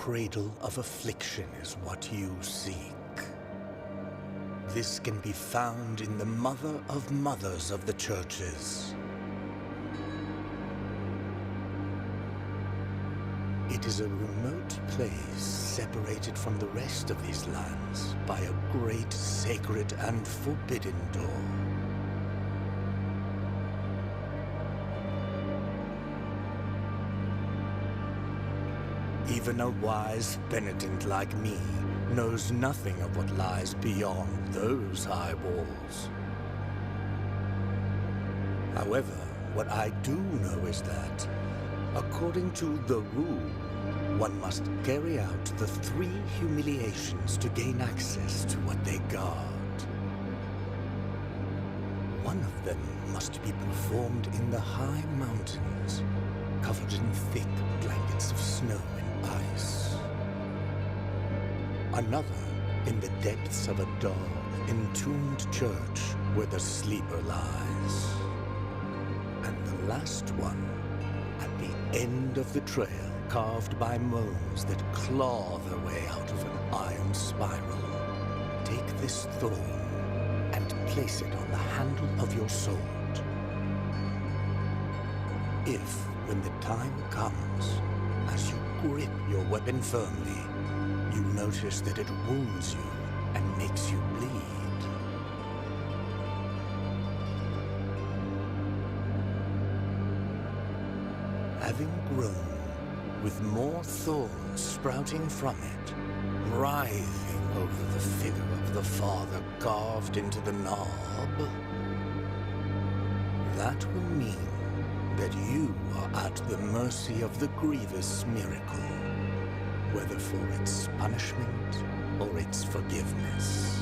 cradle of affliction is what you seek. This can be found in the Mother of Mothers of the Churches. It is a remote place separated from the rest of these lands by a great sacred and forbidden door. Even a wise penitent like me knows nothing of what lies beyond those high walls. However, what I do know is that, according to the rule, one must carry out the 3 humiliations to gain access to what they guard. One of them must be performed in the high mountains, covered in thick blankets of snow and ice. Another in the depths of a dark, entombed church where the sleeper lies. And the last one at the end of the trail, carved by moles that claw their way out of an iron spiral. Take this thorn and place it on the handle of your sword. If, when the time comes, as you grip your weapon firmly, you notice that it wounds you and makes you bleed, having grown, with more thorns sprouting from it, writhing over the figure of the Father carved into the knob, that will mean that you are at the mercy of the grievous miracle, whether for its punishment or its forgiveness.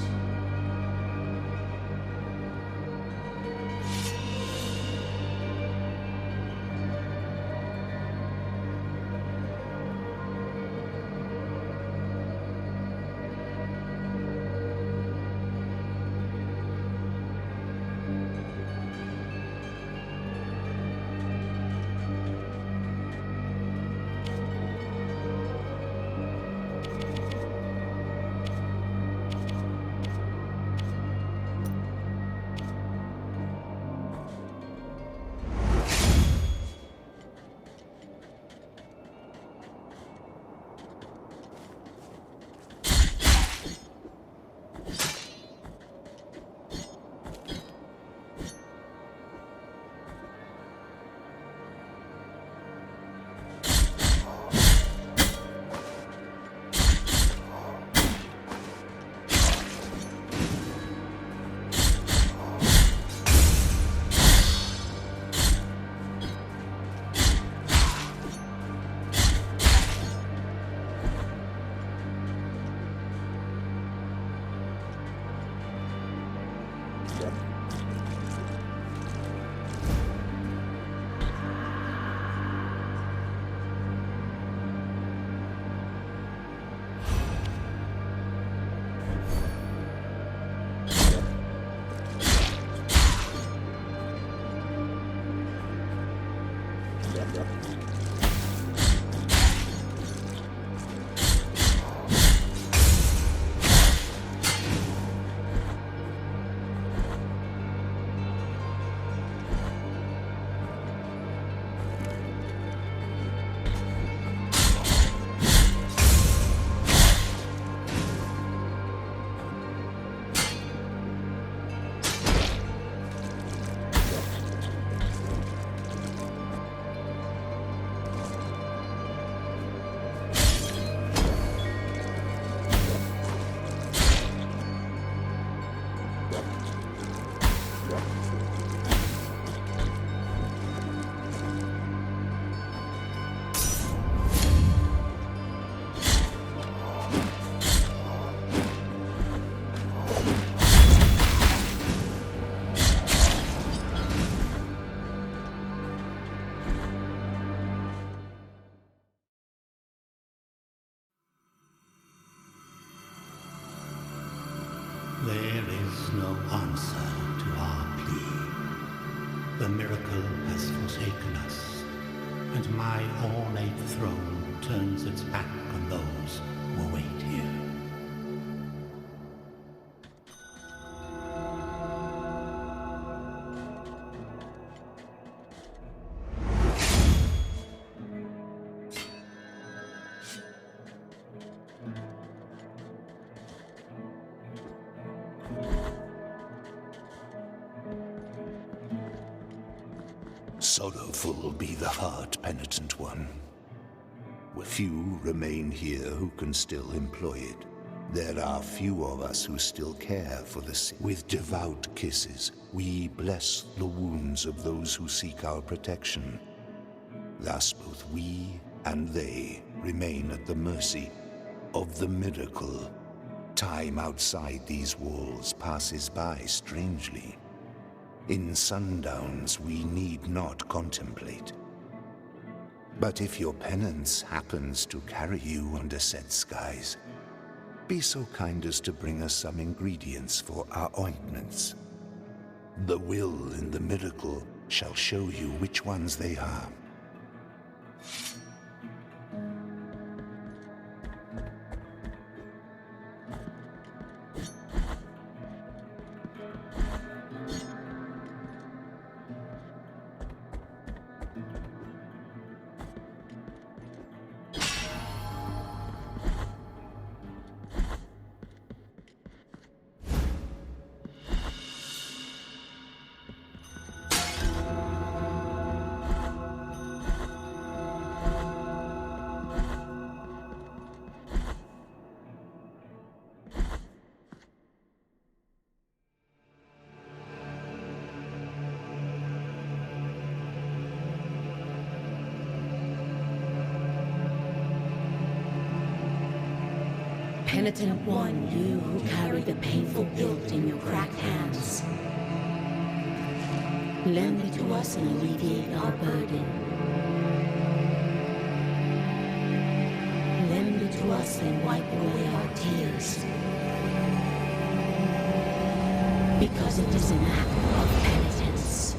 There is no answer to our plea. The miracle has forsaken us, and my ornate throne turns its back on those who await here. Sorrowful be the heart, penitent one. Few remain here who can still employ it. There are few of us who still care for the sick. With devout kisses, we bless the wounds of those who seek our protection. Thus both we and they remain at the mercy of the miracle. Time outside these walls passes by strangely. In sundowns we need not contemplate. But if your penance happens to carry you under set skies, be so kind as to bring us some ingredients for our ointments. The will in the miracle shall show you which ones they are. Penitent one, you who carry the painful guilt in your cracked hands, lend it to us and alleviate our burden. Lend it to us and wipe away our tears. Because it is an act of penitence.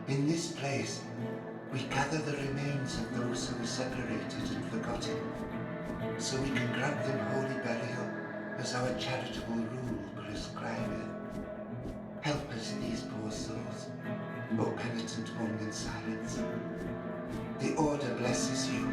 In this place, we gather the remains of those who were separated and forgotten, so we can grant them holy burial as our charitable rule prescribeth. Help us, these poor souls, O penitent one in silence. The Order blesses you.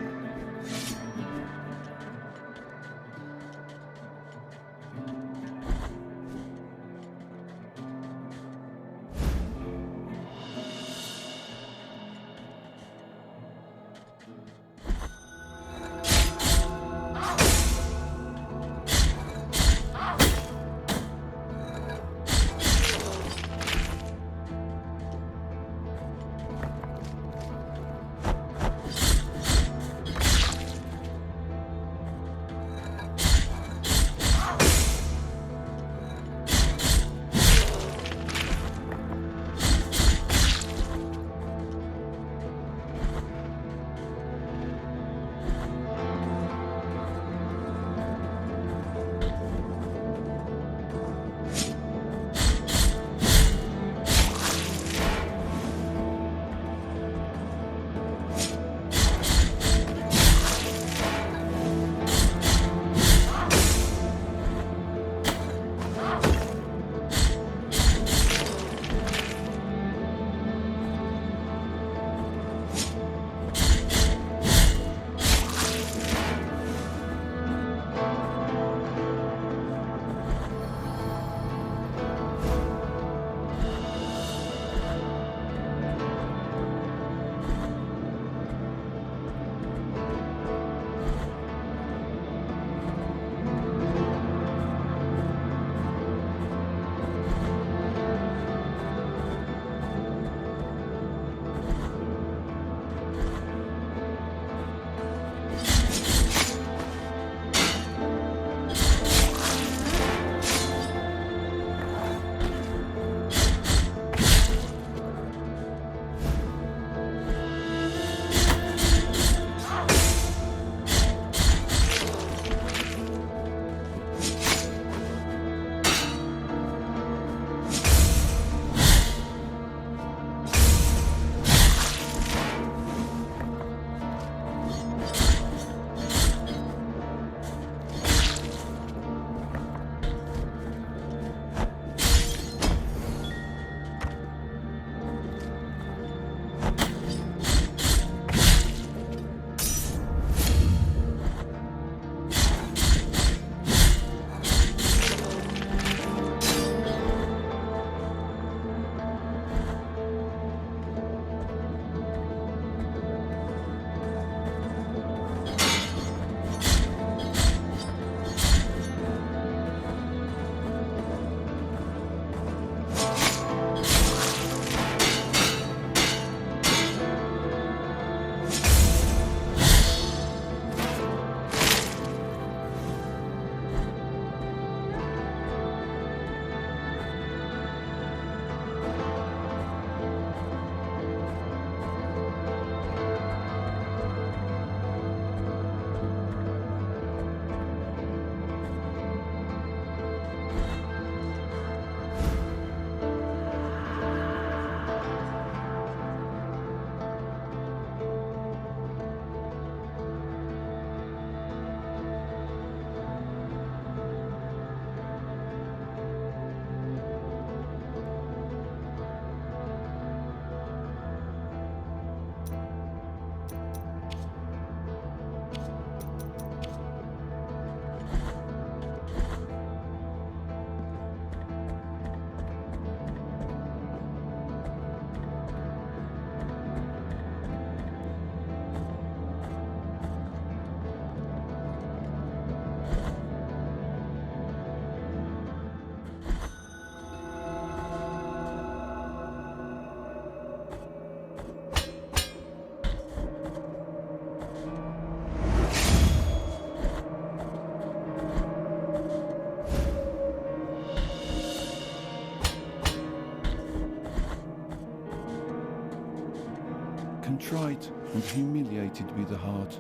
contrite and humiliated be the heart,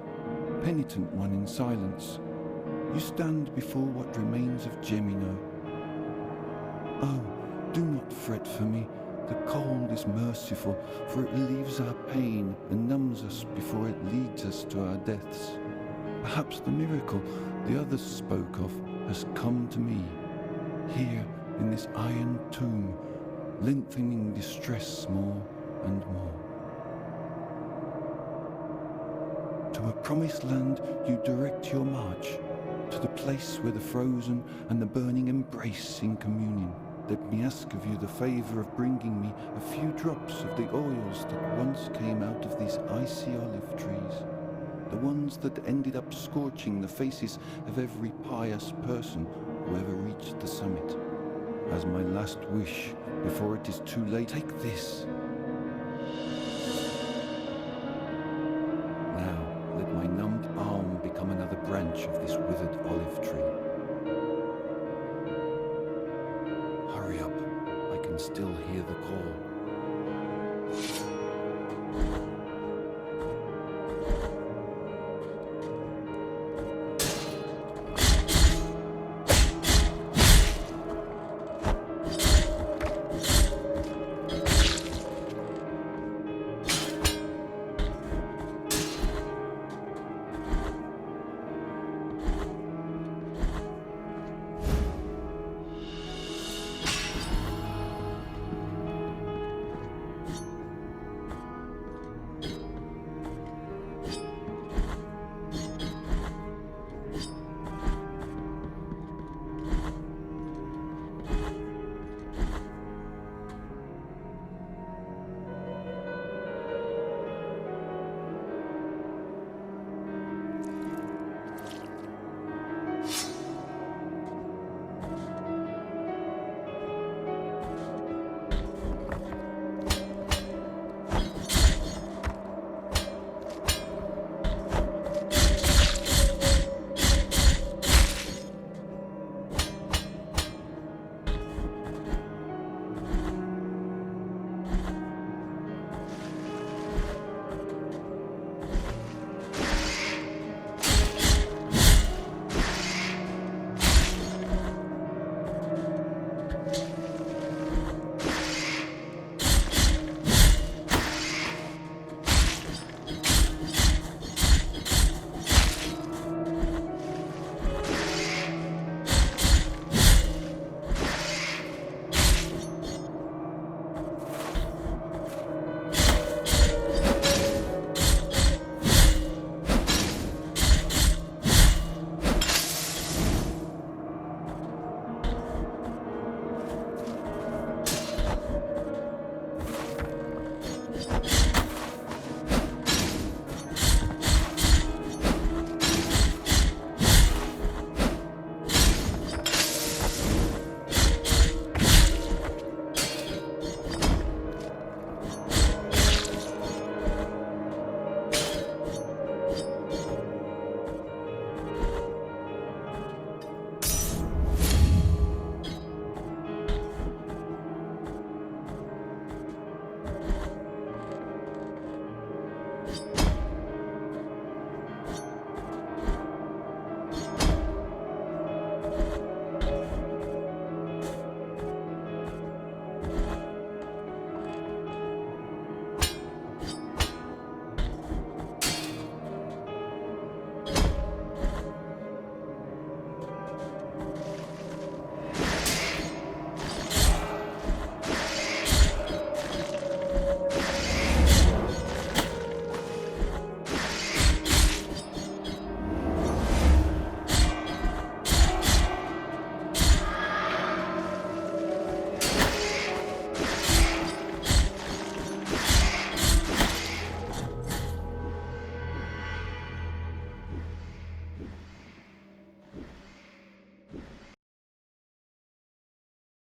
penitent one in silence. You stand before what remains of Gemino. Oh, do not fret for me. The cold is merciful, for it relieves our pain and numbs us before it leads us to our deaths. Perhaps the miracle the others spoke of has come to me, here in this iron tomb, lengthening distress more and more. To a promised land you direct your march, to the place where the frozen and the burning embrace in communion. Let me ask of you the favour of bringing me a few drops of the oils that once came out of these icy olive trees, the ones that ended up scorching the faces of every pious person who ever reached the summit. As my last wish, before it is too late, take this. Now, let my numbed arm become another branch of this withered olive tree. Hurry up, I can still hear the call.